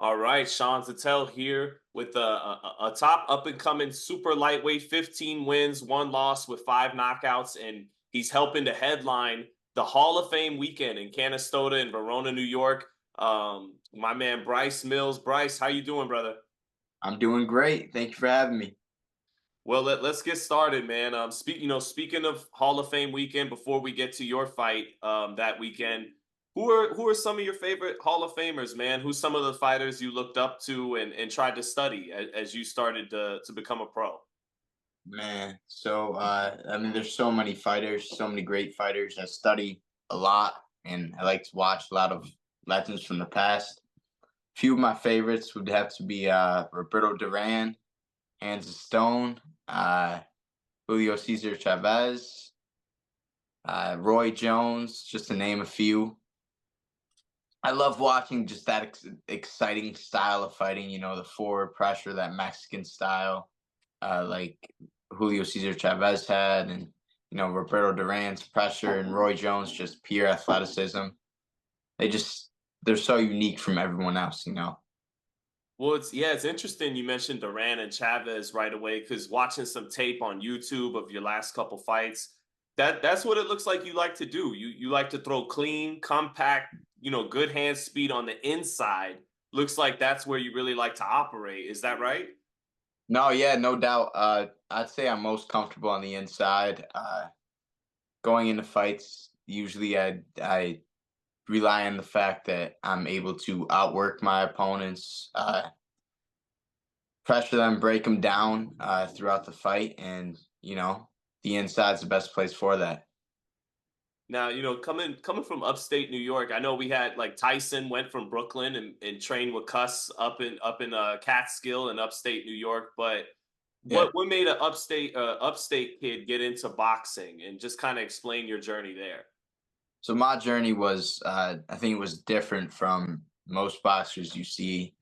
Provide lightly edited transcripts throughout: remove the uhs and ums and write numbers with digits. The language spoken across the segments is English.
All right, Sean Zittel here with a top up and coming super lightweight, 15 wins, one loss with five knockouts, and he's helping to headline the Hall of Fame weekend in Canastota in Verona, New York. My man Bryce Mills. Bryce, how you doing, brother? I'm doing great. Thank you for having me. Well, let's get started, man. Speaking of Hall of Fame weekend, before we get to your fight that weekend, who are some of your favorite Hall of Famers, man? Who's some of the fighters you looked up to and tried to study as you started to become a pro? Man, there's so many fighters, so many great fighters. I study a lot and I like to watch a lot of legends from the past. Few of my favorites would have to be Roberto Duran, Hands of Stone, Julio Cesar Chavez, Roy Jones, just to name a few. I love watching just that exciting style of fighting, the forward pressure, that Mexican style, like Julio Cesar Chavez had, and Roberto Duran's pressure, and Roy Jones just pure athleticism. They just they're so unique from everyone else. Well, it's interesting you mentioned Duran and Chavez right away because watching some tape on YouTube of your last couple fights, that's what it looks like you like to do. You like to throw clean, compact, good hand speed on the inside. Looks like that's where you really like to operate. Is that right? No, yeah, no doubt. I'd say I'm most comfortable on the inside. Going into fights, usually I rely on the fact that I'm able to outwork my opponents, pressure them, break them down throughout the fight, and the inside's the best place for that. Now, coming from upstate New York, I know we had like Tyson went from Brooklyn and trained with Cuss up in Catskill in upstate New York. But Yeah. what made an upstate kid get into boxing and just kind of explain your journey there? So my journey was, I think it was different from most boxers you see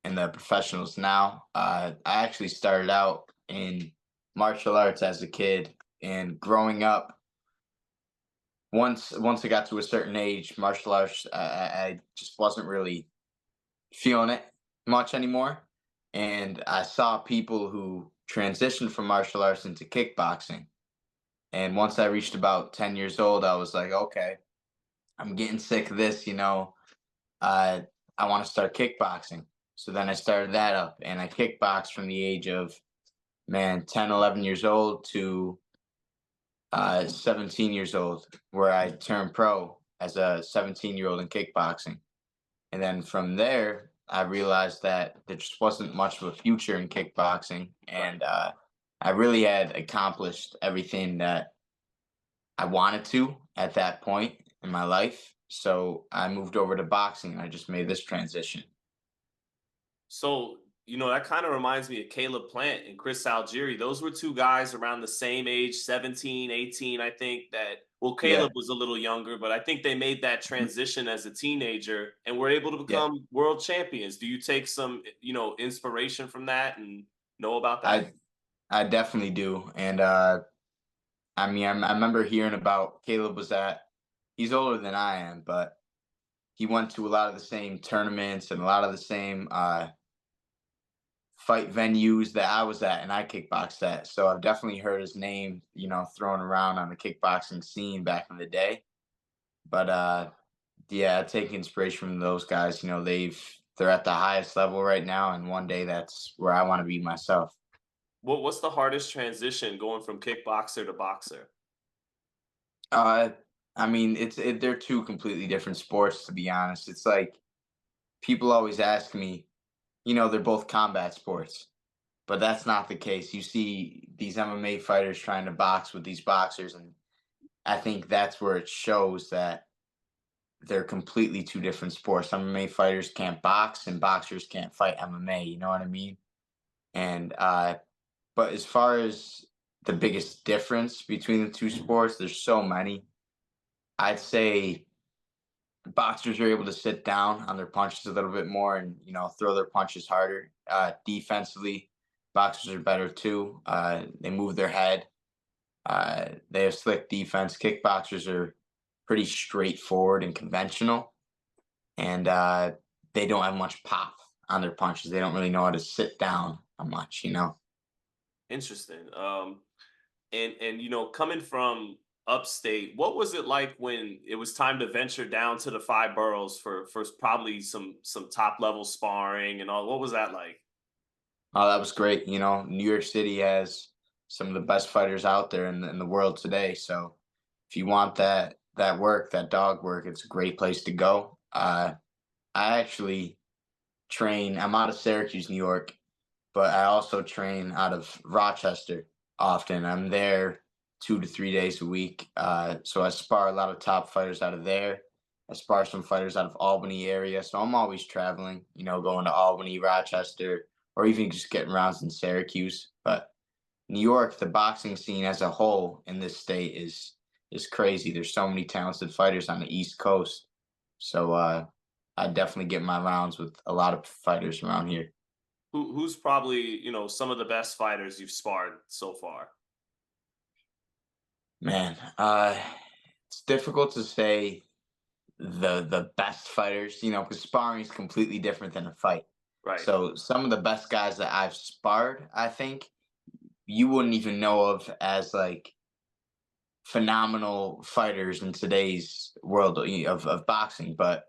in the professionals now. I actually started out in martial arts as a kid, and growing up, once I got to a certain age, martial arts, I just wasn't really feeling it much anymore. And I saw people who transitioned from martial arts into kickboxing. And once I reached about 10 years old, I was like, okay, I'm getting sick of this. Uh, I want to start kickboxing. So then I started that up, and I kickboxed from the age of, man, 10, 11 years old to 17 years old, where I turned pro as a 17-year-old in kickboxing. And then from there, I realized that there just wasn't much of a future in kickboxing. Right. And I really had accomplished everything that I wanted to at that point in my life. So I moved over to boxing, and I just made this transition. So, that kind of reminds me of Caleb Plant and Chris Algieri. Those were two guys around the same age, 17, 18. I think that, well, Yeah. Caleb was a little younger, but I think they made that transition as a teenager and were able to Yeah. become world champions. Do you take some, inspiration from that and know about that? I I definitely do. And I mean, I remember hearing about Caleb was at, he's older than I am, but he went to a lot of the same tournaments and a lot of the same fight venues that I was at and I kickboxed at. So I've definitely heard his name, thrown around on the kickboxing scene back in the day. But yeah, I take inspiration from those guys. They're at the highest level right now, and one day that's where I want to be myself. What's the hardest transition going from kickboxer to boxer? Uh, I mean, they're two completely different sports, to be honest. It's like people always ask me, they're both combat sports, but that's not the case. You see these MMA fighters trying to box with these boxers, and I think that's where it shows that they're completely two different sports. MMA fighters can't box, and boxers can't fight MMA. You know what I mean? And but as far as the biggest difference between the two sports, there's so many. I'd say boxers are able to sit down on their punches a little bit more and throw their punches harder. Defensively, boxers are better too. They move their head. They have slick defense. Kickboxers are pretty straightforward and conventional, and they don't have much pop. on their punches. They don't really know how to sit down much, you know. Interesting. And coming from upstate, what was it like when it was time to venture down to the five boroughs for probably some top level sparring and all? What was that like? Oh, that was great. You know, New York City has some of the best fighters out there in the world today. So if you want that work, that dog work, it's a great place to go. I actually train. I'm out of Syracuse, New York, but I also train out of Rochester often. I'm there 2 to 3 days a week. So I spar a lot of top fighters out of there. I spar some fighters out of Albany area. So I'm always traveling, you know, going to Albany, Rochester, or even just getting rounds in Syracuse. But New York, the boxing scene as a whole in this state is crazy. There's so many talented fighters on the East Coast. So I definitely get my rounds with a lot of fighters around here. Who's probably some of the best fighters you've sparred so far? Man, it's difficult to say the best fighters, you know, because sparring is completely different than a fight. Right. So some of the best guys that I've sparred, I think you wouldn't even know of as like phenomenal fighters in today's world of boxing. But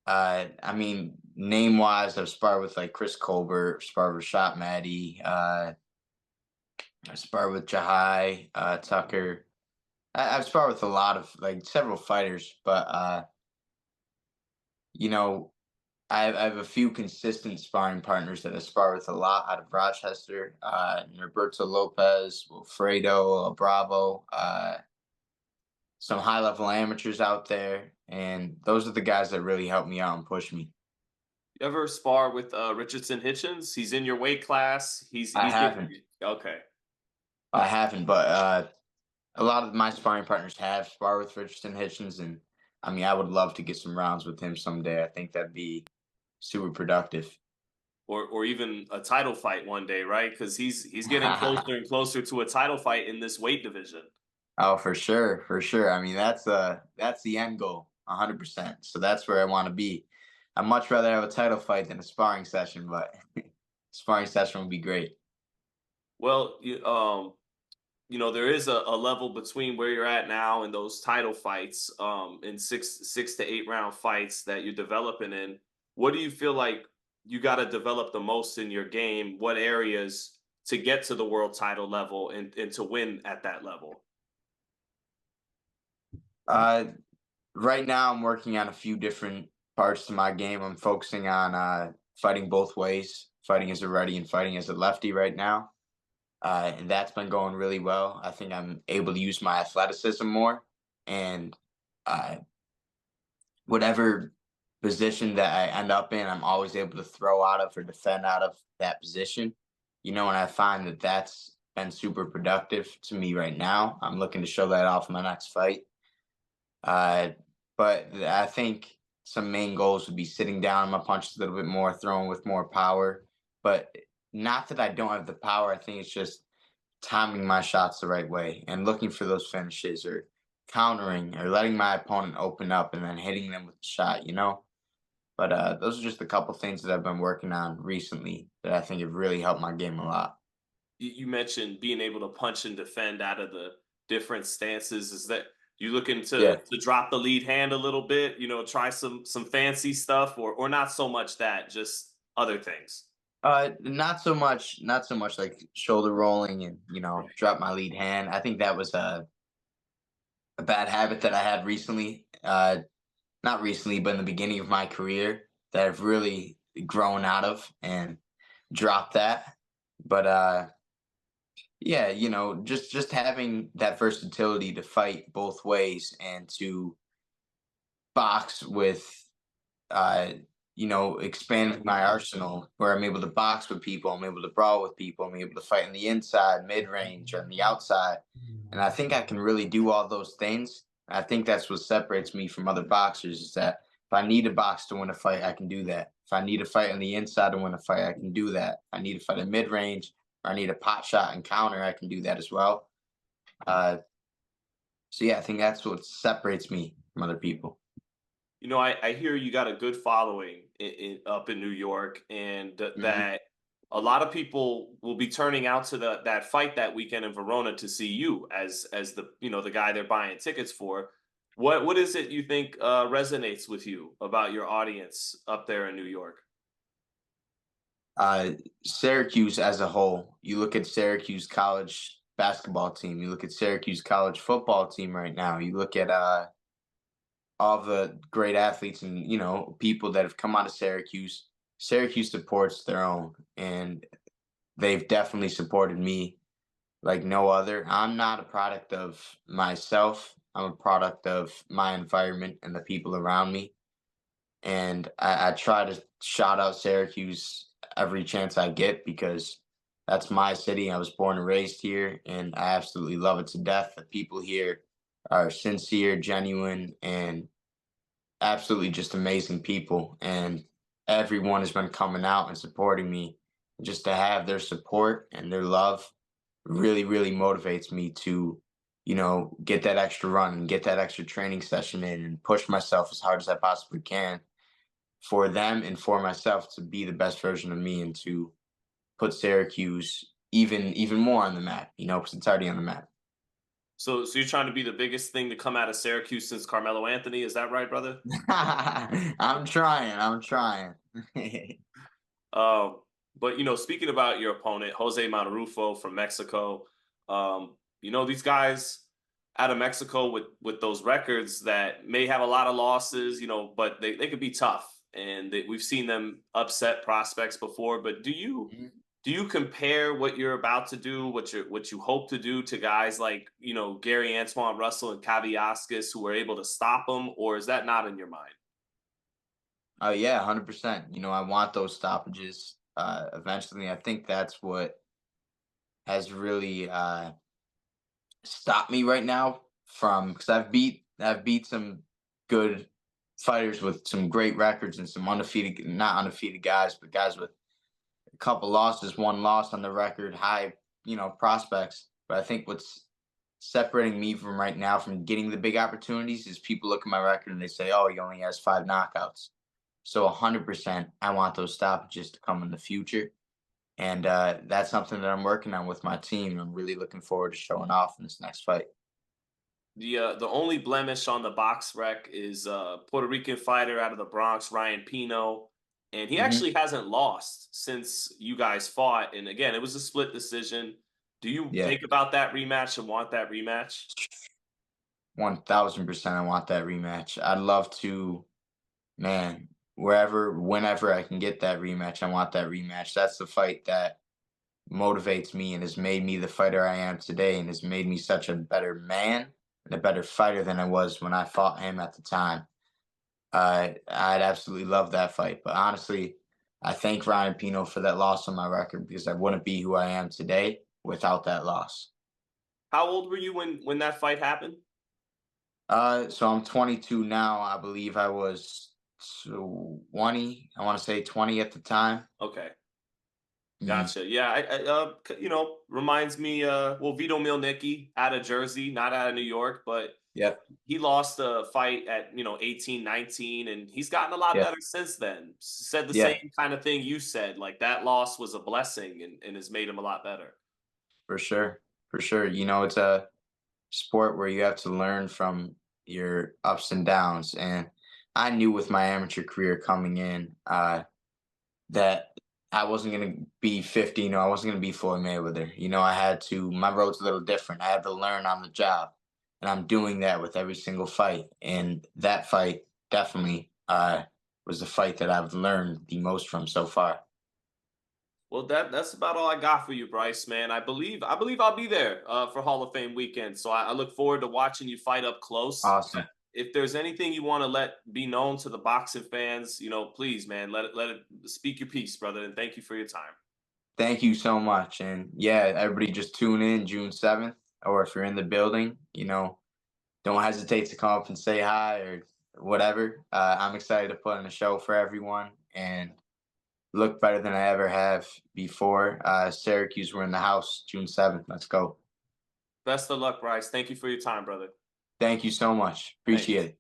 I mean, name wise, I've sparred with like Chris Colbert, sparred with Shot Maddie, I sparred with Jahai, Tucker. I've sparred with a lot of like several fighters, but you know, I have a few consistent sparring partners that I spar with a lot out of Rochester. Roberto Lopez, Wilfredo Bravo, some high level amateurs out there, and those are the guys that really help me out and push me. You ever spar with Richardson Hitchins? He's in your weight class. I He's getting haven't, okay. but a lot of my sparring partners have sparred with Richardson Hitchens, and I mean, I would love to get some rounds with him someday. I think that'd be super productive. Or even a title fight one day, right? Because he's getting closer and closer to a title fight in this weight division. Oh, for sure, for sure. I mean, that's the end goal, 100%. So that's where I want to be. I'd much rather have a title fight than a sparring session, but sparring session would be great. Well, there is a level between where you're at now and those title fights, in six to 8 round fights that you're developing in. What do you feel like you got to develop the most in your game? What areas to get to the world title level and to win at that level? Uh, right now, I'm working on a few different parts to my game. I'm focusing on fighting both ways, fighting as a righty and fighting as a lefty right now. And that's been going really well. I think I'm able to use my athleticism more, and uh, whatever position that I end up in, I'm always able to throw out of or defend out of that position. You know, and I find that that's been super productive to me right now. I'm looking to show that off in my next fight. Uh, but I think some main goals would be sitting down on my punches a little bit more, throwing with more power. But not that I don't have the power. I think it's just timing my shots the right way and looking for those finishes or countering or letting my opponent open up and then hitting them with a shot, you know? But those are just a couple things that I've been working on recently that I think have really helped my game a lot. You mentioned being able to punch and defend out of the different stances. Is that you looking to Yeah. drop the lead hand a little bit? Try some fancy stuff, or not so much that, just other things. Not so much like shoulder rolling and, you know, Right. drop my lead hand. I think that was a bad habit that I had recently. Not recently, but in the beginning of my career that I've really grown out of and dropped that. But yeah, you know, just having that versatility to fight both ways and to box with uh you know, expanding my arsenal where I'm able to box with people, I'm able to brawl with people, I'm able to fight on the inside, mid range, on the outside. And I think I can really do all those things. I think that's what separates me from other boxers is that if I need a box to win a fight, I can do that. If I need a fight on the inside to win a fight, I can do that. If I need to fight in mid range, or I need a pot shot and counter, I can do that as well. Uh, so yeah, I think that's what separates me from other people. I hear you got a good following up in New York, and Mhm. that a lot of people will be turning out to that fight that weekend in Verona to see you as the the guy they're buying tickets for. What is it you think resonates with you about your audience up there in New York? Uh, Syracuse as a whole, you look at Syracuse college basketball team, you look at Syracuse college football team right now, you look at all the great athletes and people that have come out of Syracuse. Syracuse supports their own, and they've definitely supported me like no other. I'm not a product of myself. I'm a product of my environment and the people around me. And I try to shout out Syracuse every chance I get because that's my city. I was born and raised here, and I absolutely love it to death. The people here are sincere, genuine, and absolutely just amazing people. And everyone has been coming out and supporting me. Just to have their support and their love really, really motivates me to, get that extra run and get that extra training session in and push myself as hard as I possibly can for them and for myself to be the best version of me and to put Syracuse even more on the map, because it's already on the map. So you're trying to be the biggest thing to come out of Syracuse since Carmelo Anthony, is that right, brother? I'm trying. I'm trying. Um, but speaking about your opponent, Jose Matarufo from Mexico, these guys out of Mexico with those records that may have a lot of losses, but they could be tough, and we've seen them upset prospects before. But do you compare what you're about to do, what you hope to do, to guys like Gary Antoine Russell and Kaviaskis who were able to stop them, or is that not in your mind? Oh yeah, 100%. I want those stoppages eventually. I think that's what has really stopped me right now from because I've beat some good fighters with some great records and some undefeated, not undefeated guys, but guys with a couple losses, one loss on the record, high, prospects. But I think what's separating me from right now from getting the big opportunities is people look at my record and they say, "Oh, he only has 5 knockouts." So 100%, I want those stoppages to come in the future, and that's something that I'm working on with my team. I'm really looking forward to showing off in this next fight. The only blemish on the box rec is Puerto Rican fighter out of the Bronx, Ryan Pino, and he Hmm. actually hasn't lost since you guys fought. And again, it was a split decision. Do you Yeah, think about that rematch and want that rematch? 1,000%. I want that rematch. I'd love to, man. Whenever I can get that rematch, I want that rematch. That's the fight that motivates me and has made me the fighter I am today and has made me such a better man and a better fighter than I was when I fought him at the time. I'd absolutely love that fight. But honestly, I thank Ryan Pino for that loss on my record because I wouldn't be who I am today without that loss. How old were you when that fight happened? So I'm 22 now. I believe I was 20. I want to say 20 at the time. Okay. Mhm. Gotcha. Yeah, reminds me. Well, Vito Milnicki out of Jersey, not out of New York, but Yep. he lost a fight at 18, 19, and he's gotten a lot Yeah. better since then. Said the Yeah. same kind of thing you said. Like that loss was a blessing and has made him a lot better. For sure. For sure. It's a sport where you have to learn from your ups and downs. And I knew with my amateur career coming in that I wasn't going to be 50. I wasn't going to be Floyd Mayweather. I had to, my road's a little different. I had to learn on the job. And I'm doing that with every single fight. And that fight definitely was the fight that I've learned the most from so far. Well, that's about all I got for you, Bryce. Man, I believe I'll be there for Hall of Fame weekend. So I look forward to watching you fight up close. Awesome. If there's anything you want to let be known to the boxing fans, please, man, let it speak your piece, brother. And thank you for your time. Thank you so much. And yeah, everybody just tune in June 7th. Or if you're in the building, don't hesitate to come up and say hi or whatever. I'm excited to put on a show for everyone and look better than I ever have before. Syracuse, we're in the house June 7th. Let's go. Best of luck, Bryce. Thank you for your time, brother. Thank you so much. Appreciate Thanks. it.